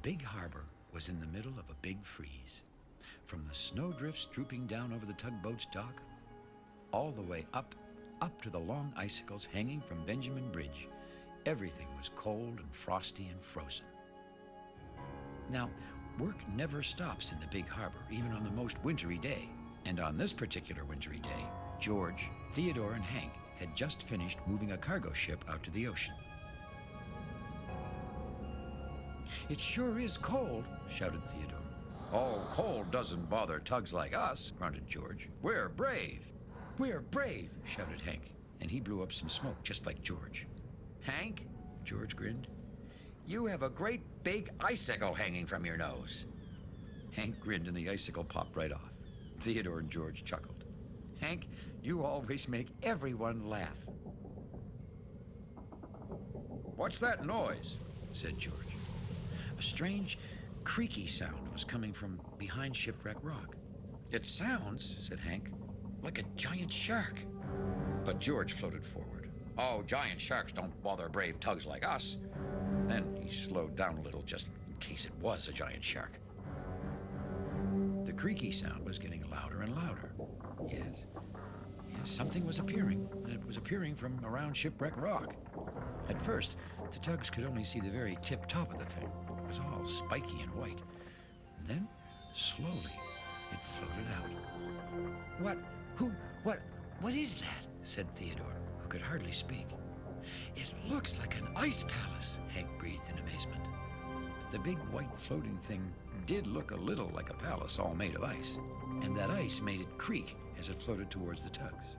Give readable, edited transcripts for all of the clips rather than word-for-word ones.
big harbor was in the middle of a big freeze. From the snowdrifts drooping down over the tugboat's dock, all the way up to the long icicles hanging from Benjamin Bridge, everything was cold and frosty and frozen. Now, work never stops in the big harbor, even on the most wintry day. And on this particular wintry day, George, Theodore, and Hank had just finished moving a cargo ship out to the ocean. "It sure is cold," shouted Theodore. "Oh, cold doesn't bother tugs like us," grunted George. "We're brave." "We're brave," shouted Hank, and he blew up some smoke just like George. "Hank," George grinned, "you have a great big icicle hanging from your nose." Hank grinned and the icicle popped right off. Theodore and George chuckled. "Hank, you always make everyone laugh." "What's that noise?" said George. A strange, creaky sound was coming from behind Shipwreck Rock. "It sounds," said Hank, "like a giant shark." But George floated forward. "Oh, giant sharks don't bother brave tugs like us." Then he slowed down a little just in case it was a giant shark. The creaky sound was getting louder and louder. Yes, something was appearing, and it was appearing from around Shipwreck Rock. At first, the tugs could only see the very tip-top of the thing. It was all spiky and white. And then, slowly, it floated out. What is that?" said Theodore, who could hardly speak. "It looks like an ice palace," Hank breathed in amazement. The big white floating thing did look a little like a palace all made of ice, and that ice made it creak as it floated towards the tugs.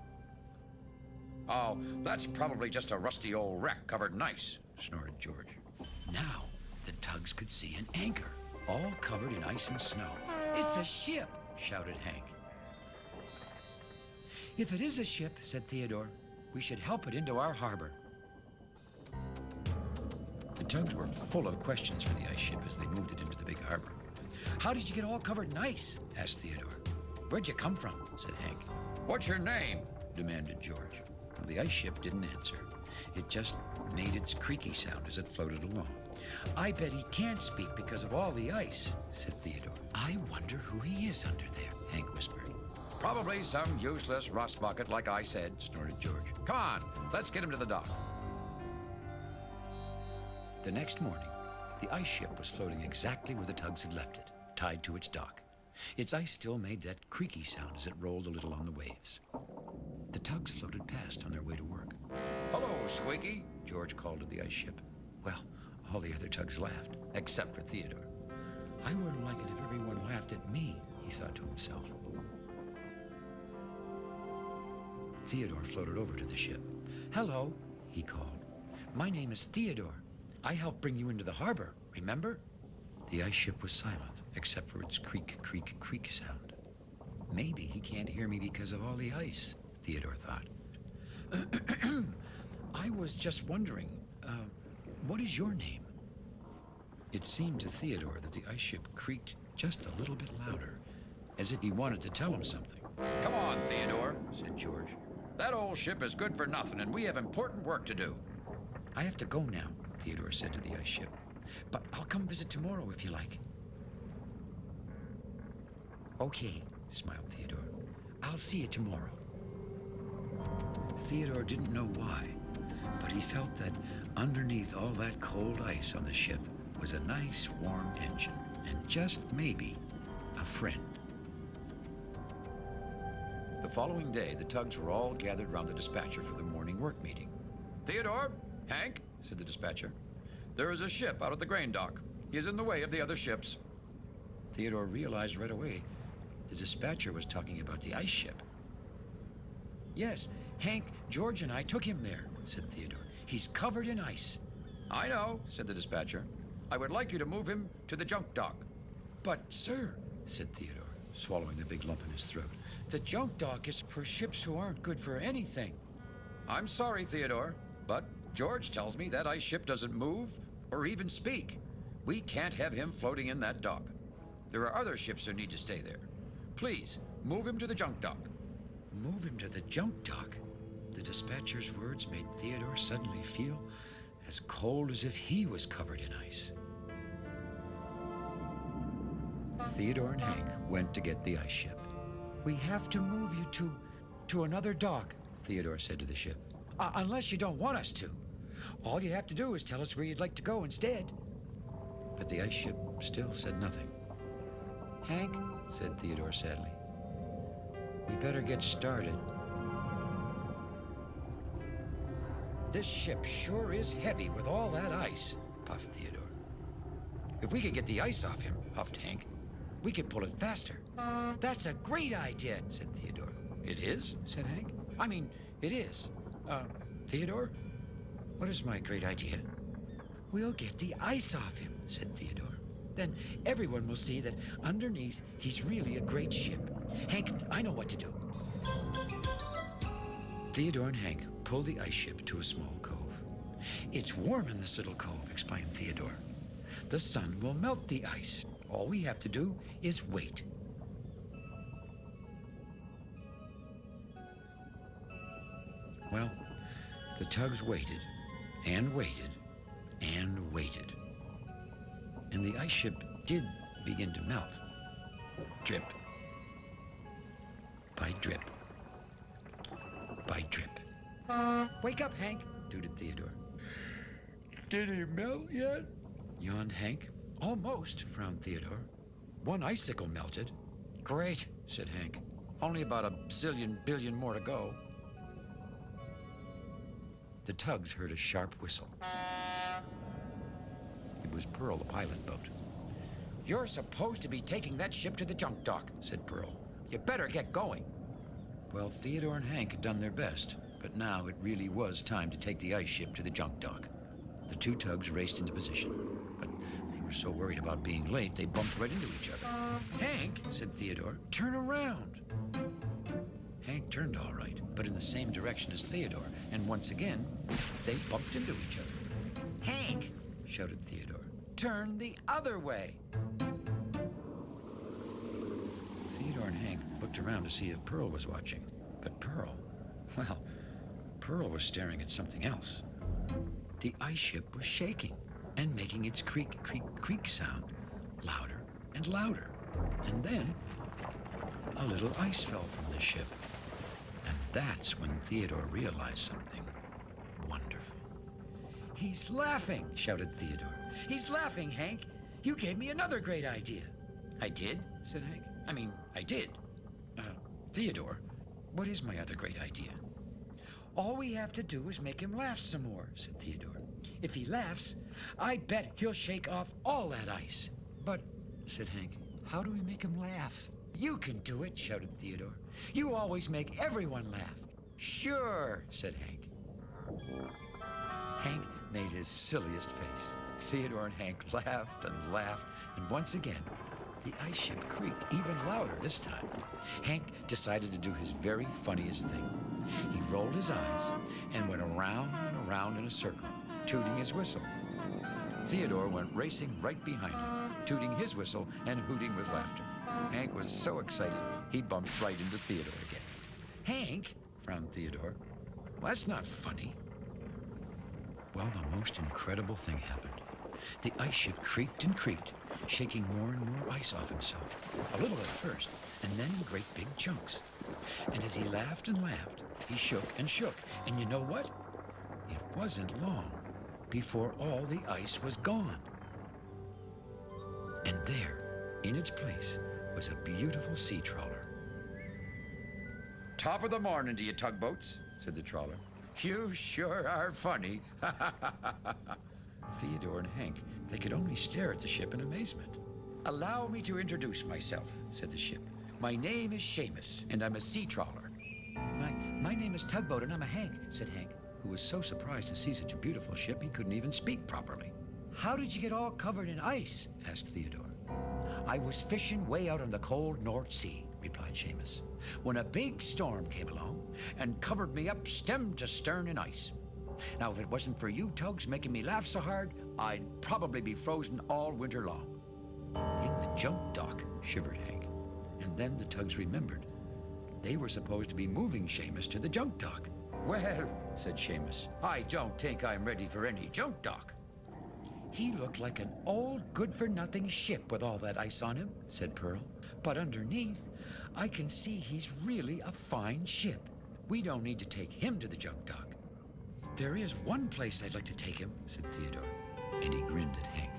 "Oh, that's probably just a rusty old wreck covered in ice," snorted George. Now, the tugs could see an anchor, all covered in ice and snow. "It's a ship!" shouted Hank. "If it is a ship," said Theodore, "we should help it into our harbor." The tugs were full of questions for the ice ship as they moved it into the big harbor. "How did you get all covered in ice?" asked Theodore. "Where'd you come from?" said Hank. "What's your name?" demanded George. Well, the ice ship didn't answer. It just made its creaky sound as it floated along. "I bet he can't speak because of all the ice," said Theodore. "I wonder who he is under there," Hank whispered. "Probably some useless rust bucket like I said," snorted George. "Come on, let's get him to the dock." The next morning, the ice ship was floating exactly where the tugs had left it, tied to its dock. Its ice still made that creaky sound as it rolled a little on the waves. The tugs floated past on their way to work. "Hello, Squeaky," George called to the ice ship. Well, all the other tugs laughed, except for Theodore. "I wouldn't like it if everyone laughed at me," he thought to himself. Theodore floated over to the ship. "Hello," he called. "My name is Theodore. I helped bring you into the harbor, remember?" The ice ship was silent, except for its creak, creak, creak sound. "Maybe he can't hear me because of all the ice," Theodore thought. "I was just wondering, what is your name?" It seemed to Theodore that the ice ship creaked just a little bit louder, as if he wanted to tell him something. "Come on, Theodore," said George. "That old ship is good for nothing, and we have important work to do." "I have to go now," Theodore said to the ice ship. "But I'll come visit tomorrow if you like." "Okay," smiled Theodore. "I'll see you tomorrow." Theodore didn't know why, but he felt that underneath all that cold ice on the ship was a nice warm engine, and just maybe a friend. The following day, the tugs were all gathered round the dispatcher for the morning work meeting. "Theodore, Hank," said the dispatcher, "there is a ship out at the grain dock. He is in the way of the other ships." Theodore realized right away the dispatcher was talking about the ice ship. "Yes, Hank, George, and I took him there," said Theodore. "He's covered in ice." "I know," said the dispatcher. "I would like you to move him to the junk dock." "But, sir," said Theodore, swallowing the big lump in his throat, "the junk dock is for ships who aren't good for anything." "I'm sorry, Theodore, but George tells me that ice ship doesn't move or even speak. We can't have him floating in that dock. There are other ships who need to stay there. Please, move him to the junk dock." Move him to the junk dock? The dispatcher's words made Theodore suddenly feel as cold as if he was covered in ice. Theodore and Hank went to get the ice ship. We have to move you to another dock, Theodore said to the ship. Unless you don't want us to. All you have to do is tell us where you'd like to go instead. But the ice ship still said nothing. Hank, said Theodore sadly, we better get started. This ship sure is heavy with all that ice, puffed Theodore. If we could get the ice off him, puffed Hank, we could pull it faster. That's a great idea, said Theodore. It is, said Hank. I mean, it is. Theodore, what is my great idea? We'll get the ice off him, said Theodore. Then everyone will see that underneath he's really a great ship. Hank, I know what to do. Theodore and Hank pulled the ice ship to a small cove. It's warm in this little cove, explained Theodore. The sun will melt the ice. All we have to do is wait. Well, the tugs waited and waited and waited. And the ice ship did begin to melt. Drip by drip by drip. Wake up, Hank, tooted Theodore. Did he melt yet? Yawned Hank. Almost, frowned Theodore. One icicle melted. Great, said Hank. Only about a zillion billion more to go. The tugs heard a sharp whistle. It was Pearl, the pilot boat. You're supposed to be taking that ship to the junk dock, said Pearl. You better get going. Well, Theodore and Hank had done their best, but now it really was time to take the ice ship to the junk dock. The two tugs raced into position, but they were so worried about being late, they bumped right into each other. Hank, said Theodore, turn around. Hank turned all right, but in the same direction as Theodore, and once again, they bumped into each other. Hank, shouted Theodore, turn the other way. Theodore and Hank looked around to see if Pearl was watching, but Pearl was staring at something else. The ice ship was shaking and making its creak, creak, creak sound louder and louder. And then a little ice fell from the ship. And that's when Theodore realized something wonderful. He's laughing, shouted Theodore. He's laughing, Hank. You gave me another great idea. I did, said Hank. I did. Theodore, what is my other great idea? All we have to do is make him laugh some more, said Theodore. If he laughs, I bet he'll shake off all that ice. But, said Hank, how do we make him laugh? You can do it, shouted Theodore. You always make everyone laugh. Sure, said Hank. Hank made his silliest face. Theodore and Hank laughed and laughed, and once again, the ice ship creaked even louder this time. Hank decided to do his very funniest thing. He rolled his eyes and went around and around in a circle, tooting his whistle. Theodore went racing right behind him, tooting his whistle and hooting with laughter. Hank was so excited, he bumped right into Theodore again. Hank, frowned Theodore, well, that's not funny. Well, the most incredible thing happened. The ice ship creaked and creaked, shaking more and more ice off himself, a little at first, and then in great big chunks. And as he laughed and laughed, he shook and shook. And you know what? It wasn't long before all the ice was gone. And there, in its place, was a beautiful sea trawler. Top of the morning to you, tugboats, said the trawler. You sure are funny. Theodore and Hank, they could only stare at the ship in amazement. Allow me to introduce myself, said the ship. My name is Seamus, and I'm a sea trawler. My name is Tugboat, and I'm a Hank, said Hank, who was so surprised to see such a beautiful ship he couldn't even speak properly. How did you get all covered in ice? Asked Theodore. I was fishing way out on the cold North Sea, replied Seamus, when a big storm came along and covered me up stem to stern in ice. Now, if it wasn't for you tugs making me laugh so hard, I'd probably be frozen all winter long. In the junk dock, shivered Hank. And then the tugs remembered. They were supposed to be moving Seamus to the junk dock. Well, said Seamus, I don't think I'm ready for any junk dock. He looked like an old good-for-nothing ship with all that ice on him, said Pearl. But underneath, I can see he's really a fine ship. We don't need to take him to the junk dock. There is one place I'd like to take him, said Theodore, and he grinned at Hank.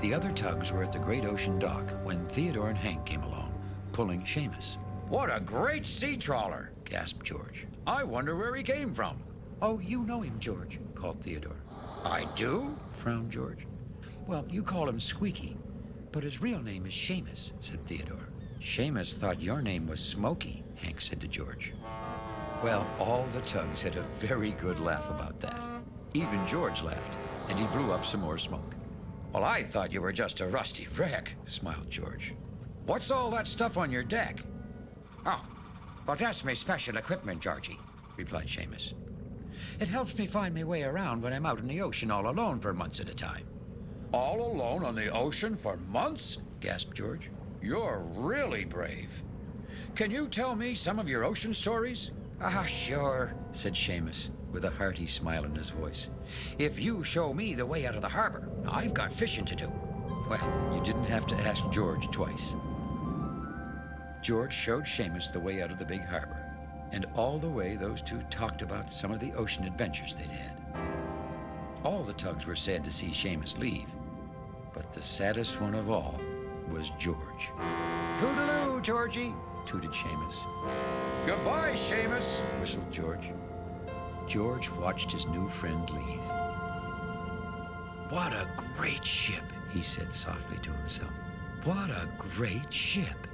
The other tugs were at the great ocean dock when Theodore and Hank came along, pulling Seamus. What a great sea trawler, gasped George. I wonder where he came from. Oh, you know him, George, called Theodore. I do? Frowned George. Well, you call him Squeaky, but his real name is Seamus, said Theodore. Seamus thought your name was Smoky, Hank said to George. Well, all the tugs had a very good laugh about that. Even George laughed, and he blew up some more smoke. Well, I thought you were just a rusty wreck, smiled George. What's all that stuff on your deck? Oh, well, that's my special equipment, Georgie, replied Seamus. It helps me find my way around when I'm out in the ocean all alone for months at a time. All alone on the ocean for months? Gasped George. You're really brave. Can you tell me some of your ocean stories? Ah, sure, said Seamus, with a hearty smile in his voice. If you show me the way out of the harbor, I've got fishing to do. Well, you didn't have to ask George twice. George showed Seamus the way out of the big harbor, and all the way those two talked about some of the ocean adventures they'd had. All the tugs were sad to see Seamus leave, but the saddest one of all was George. Toodaloo, Georgie, tooted Seamus. Goodbye, Seamus, whistled George. George watched his new friend leave. What a great ship, he said softly to himself. What a great ship.